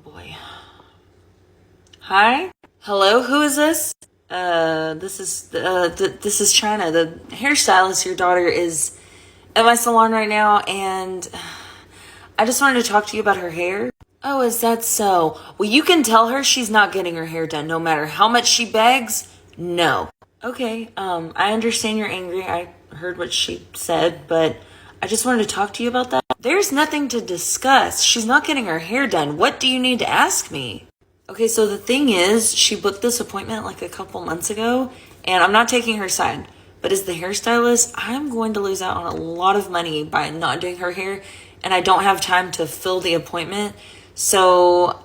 boy. Hi? Hello, who is this? This is China. The hairstylist, your daughter, is at my salon right now, and I just wanted to talk to you about her hair. Oh, is that so? Well, you can tell her she's not getting her hair done, no matter how much she begs. No. Okay, I understand you're angry. I heard what she said, but I just wanted to talk to you about that. There's nothing to discuss. She's not getting her hair done. What do you need to ask me? Okay, so the thing is, she booked this appointment like a couple months ago, and I'm not taking her side. But as the hairstylist, I'm going to lose out on a lot of money by not doing her hair, and I don't have time to fill the appointment. So,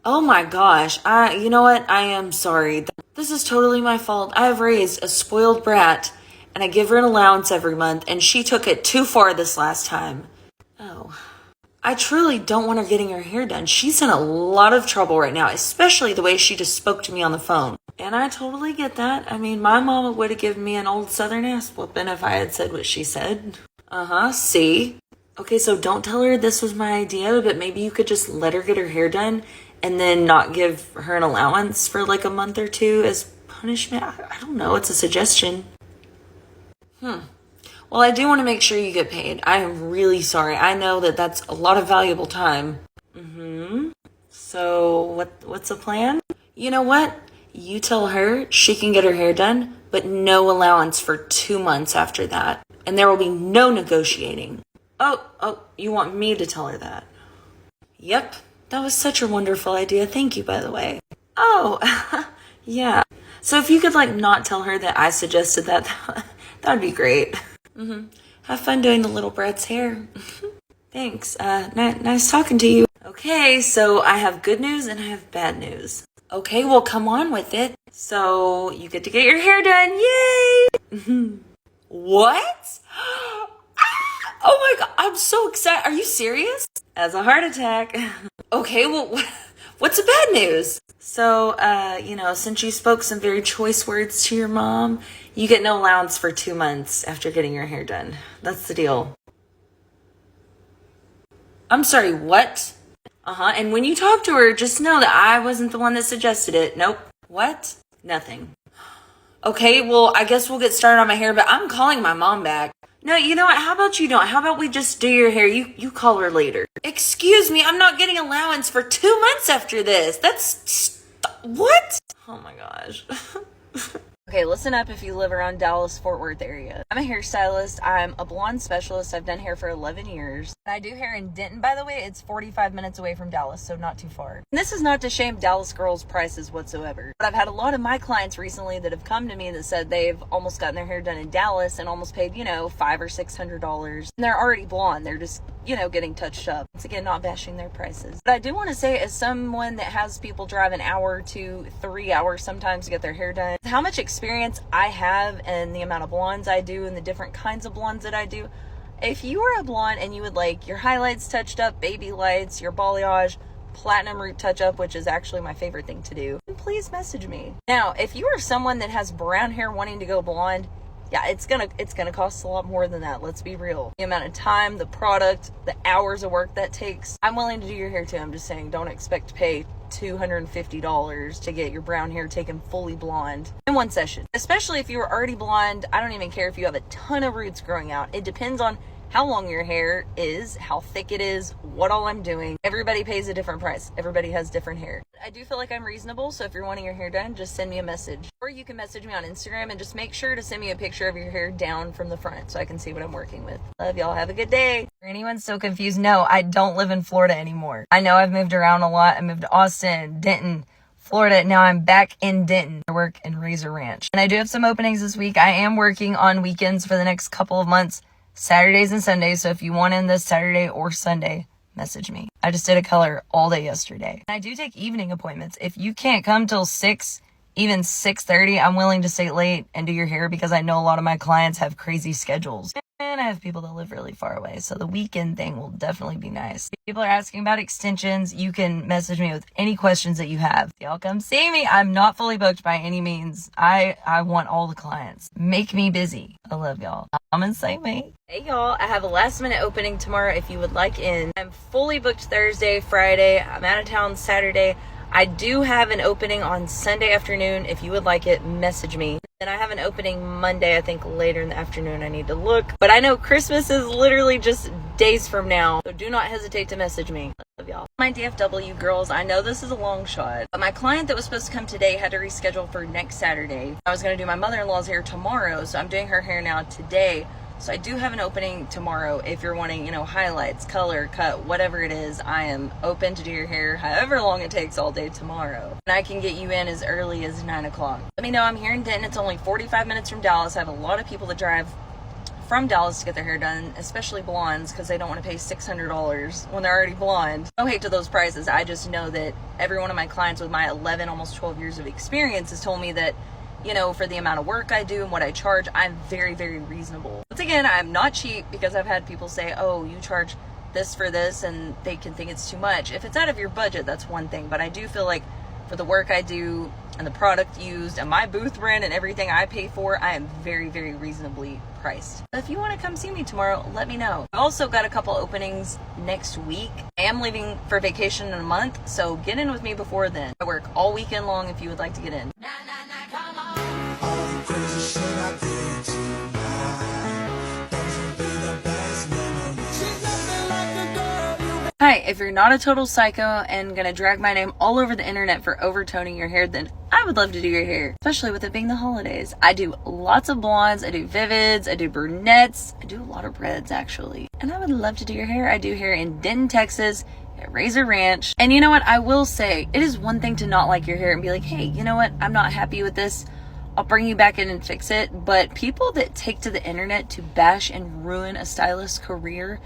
oh my gosh, you know what? I am sorry. This is totally my fault. I have raised a spoiled brat, and I give her an allowance every month, and she took it too far this last time. Oh. I truly don't want her getting her hair done. She's in a lot of trouble right now, especially the way she just spoke to me on the phone. And I totally get that. I mean, my mama would have given me an old southern ass whooping if I had said what she said. See? Okay, so don't tell her this was my idea, but maybe you could just let her get her hair done and then not give her an allowance for like a month or two as punishment. I don't know. It's a suggestion. Well, I do want to make sure you get paid. I am really sorry. I know that that's a lot of valuable time. So what's the plan? You know what? You tell her she can get her hair done, but no allowance for 2 months after that. And there will be no negotiating. Oh, you want me to tell her that? Yep, that was such a wonderful idea. Thank you, by the way. Oh, yeah. So if you could not tell her that I suggested that, that would be great. Have fun doing the little brat's hair. Thanks. Nice talking to you. Okay, so I have good news and I have bad news. Okay, well, come on with it. So you get to get your hair done. Yay! What? Oh my God, I'm so excited. Are you serious? As a heart attack. Okay, well, what's the bad news? So, since you spoke some very choice words to your mom, you get no allowance for 2 months after getting your hair done. That's the deal. I'm sorry, what? And when you talk to her, just know that I wasn't the one that suggested it. Nope. What? Nothing. Okay, well, I guess we'll get started on my hair, but I'm calling my mom back. No, you know what? How about you don't? How about we just do your hair? You call her later. Excuse me, I'm not getting allowance for 2 months after this. What? Oh my gosh. Okay, listen up if you live around Dallas, Fort Worth area. I'm a hairstylist. I'm a blonde specialist. I've done hair for 11 years. I do hair in Denton, by the way. It's 45 minutes away from Dallas, so not too far. And this is not to shame Dallas girls' prices whatsoever. But I've had a lot of my clients recently that have come to me that said they've almost gotten their hair done in Dallas and almost paid, $500 or $600. And they're already blonde. They're just, getting touched up. Once again, not bashing their prices. But I do want to say, as someone that has people drive an hour to 3 hours sometimes to get their hair done, how much experience I have and the amount of blondes I do and the different kinds of blondes that I do. If you are a blonde and you would like your highlights touched up, baby lights, your balayage, platinum root touch up, which is actually my favorite thing to do, please message me. Now, if you are someone that has brown hair wanting to go blonde, yeah, it's gonna cost a lot more than that. Let's be real. The amount of time, the product, the hours of work that takes. I'm willing to do your hair too. I'm just saying, don't expect to pay $250 to get your brown hair taken fully blonde in one session. Especially if you were already blonde. I don't even care if you have a ton of roots growing out. It depends on how long your hair is, how thick it is, what all I'm doing. Everybody pays a different price. Everybody has different hair. I do feel like I'm reasonable, so if you're wanting your hair done, just send me a message. Or you can message me on Instagram and just make sure to send me a picture of your hair down from the front so I can see what I'm working with. Love y'all. Have a good day. For anyone still confused, no, I don't live in Florida anymore. I know I've moved around a lot. I moved to Austin, Denton, Florida. Now I'm back in Denton. I work in Razor Ranch. And I do have some openings this week. I am working on weekends for the next couple of months. Saturdays and Sundays, so if you want in this Saturday or Sunday, message me. I just did a color all day yesterday. And I do take evening appointments. If you can't come till 6, even 6:30, I'm willing to stay late and do your hair because I know a lot of my clients have crazy schedules. And I have people that live really far away, so the weekend thing will definitely be nice. If people are asking about extensions, you can message me with any questions that you have. Y'all come see me. I'm not fully booked by any means. I want all the clients. Make me busy. I love y'all. Come and see me. Hey y'all, I have a last minute opening tomorrow if you would like in. I'm fully booked Thursday, Friday. I'm out of town Saturday. I do have an opening on Sunday afternoon. If you would like it, message me. Then I have an opening Monday, I think later in the afternoon. I need to look. But I know Christmas is literally just days from now. So do not hesitate to message me. Love y'all. My DFW girls, I know this is a long shot, but my client that was supposed to come today had to reschedule for next Saturday. I was going to do my mother-in-law's hair tomorrow, so I'm doing her hair now today. So I do have an opening tomorrow if you're wanting, highlights, color, cut, whatever it is. I am open to do your hair however long it takes all day tomorrow. And I can get you in as early as 9 o'clock. Let me know. I'm here in Denton. It's only 45 minutes from Dallas. I have a lot of people that drive from Dallas to get their hair done, especially blondes, because they don't want to pay $600 when they're already blonde. No hate to those prices. I just know that every one of my clients with my 11, almost 12 years of experience has told me that for the amount of work I do and what I charge, I'm very, very reasonable. Once again, I'm not cheap because I've had people say, oh, you charge this for this, and they can think it's too much. If it's out of your budget, that's one thing. But I do feel like for the work I do and the product used and my booth rent and everything I pay for, I am very, very reasonably priced. So if you want to come see me tomorrow, let me know. I've also got a couple openings next week. I am leaving for vacation in a month, so get in with me before then. I work all weekend long if you would like to get in. Come on. All the crazy shit I did tonight, those will be the best memories. She's nothing like the girl you... Hi, if you're not a total psycho and gonna drag my name all over the internet for overtoning your hair, then I would love to do your hair, especially with it being the holidays. I do lots of blondes, I do vivids, I do brunettes, I do a lot of reds actually. And I would love to do your hair. I do hair in Denton, Texas, at Razor Ranch. And you know what? I will say, it is one thing to not like your hair and be like, hey, you know what? I'm not happy with this. I'll bring you back in and fix it. But people that take to the internet to bash and ruin a stylist's career,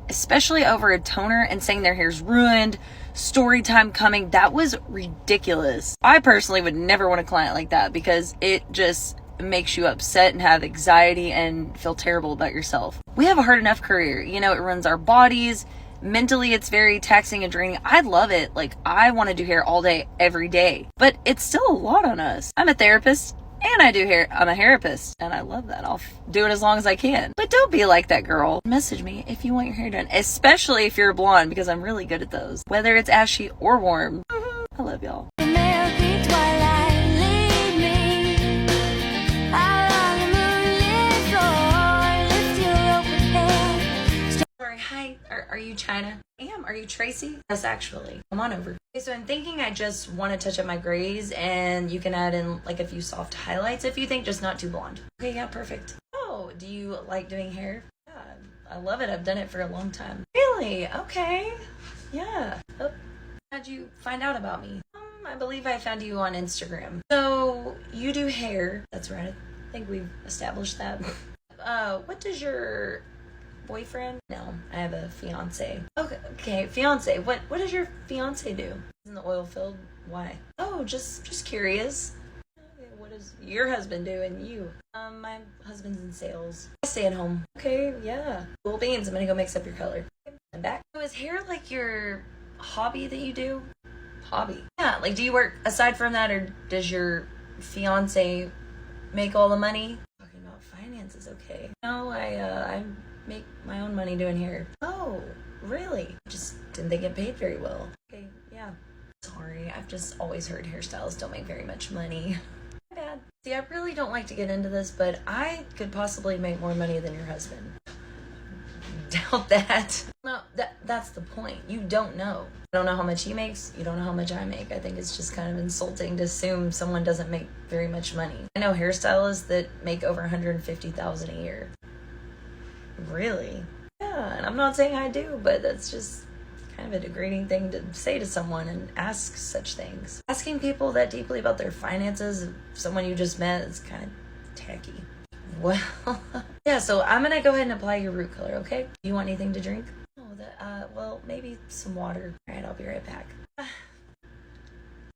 especially over a toner and saying their hair's ruined, story time coming, that was ridiculous. I personally would never want a client like that because it just makes you upset and have anxiety and feel terrible about yourself. We have a hard enough career. It runs our bodies. Mentally, it's very taxing and draining. I love it. Like, I want to do hair all day, every day. But it's still a lot on us. I'm a therapist and I do hair. I'm a therapist and I love that. I'll do it as long as I can. But don't be like that girl. Message me if you want your hair done, especially if you're a blonde, because I'm really good at those. Whether it's ashy or warm. I love y'all. Hi, are you China? I am. Are you Tracy? Yes, actually. Come on over. Okay, so I'm thinking I just want to touch up my grays, and you can add in like a few soft highlights if you think, just not too blonde. Okay, yeah, perfect. Oh, do you like doing hair? Yeah, I love it. I've done it for a long time. Really? Okay. Yeah. Oh, how'd you find out about me? I believe I found you on Instagram. So you do hair. That's right. I think we've established that. What does your boyfriend? No, I have a fiance. Okay, fiance. What does your fiance do? In the oil field? Why? Oh, just curious. Okay, what does your husband do and you? My husband's in sales. I stay at home. Okay, yeah. Cool beans. I'm gonna go mix up your color. Okay, I'm back. So is hair like your hobby that you do? Hobby? Yeah, like do you work aside from that, or does your fiance make all the money? Talking about finances, okay. No, I make my own money doing hair. Oh, really? Just didn't they get paid very well? Okay, yeah. Sorry, I've just always heard hairstylists don't make very much money. My bad. See, I really don't like to get into this, but I could possibly make more money than your husband. Doubt that. No, that's the point. You don't know. You don't know how much he makes. You don't know how much I make. I think it's just kind of insulting to assume someone doesn't make very much money. I know hairstylists that make over $150,000 a year. Really? Yeah, and I'm not saying I do, but that's just kind of a degrading thing to say to someone and ask such things. Asking people that deeply about their finances of someone you just met is kind of tacky. Well, yeah, so I'm gonna go ahead and apply your root color, okay? Do you want anything to drink? Oh, well, maybe some water. All right, I'll be right back.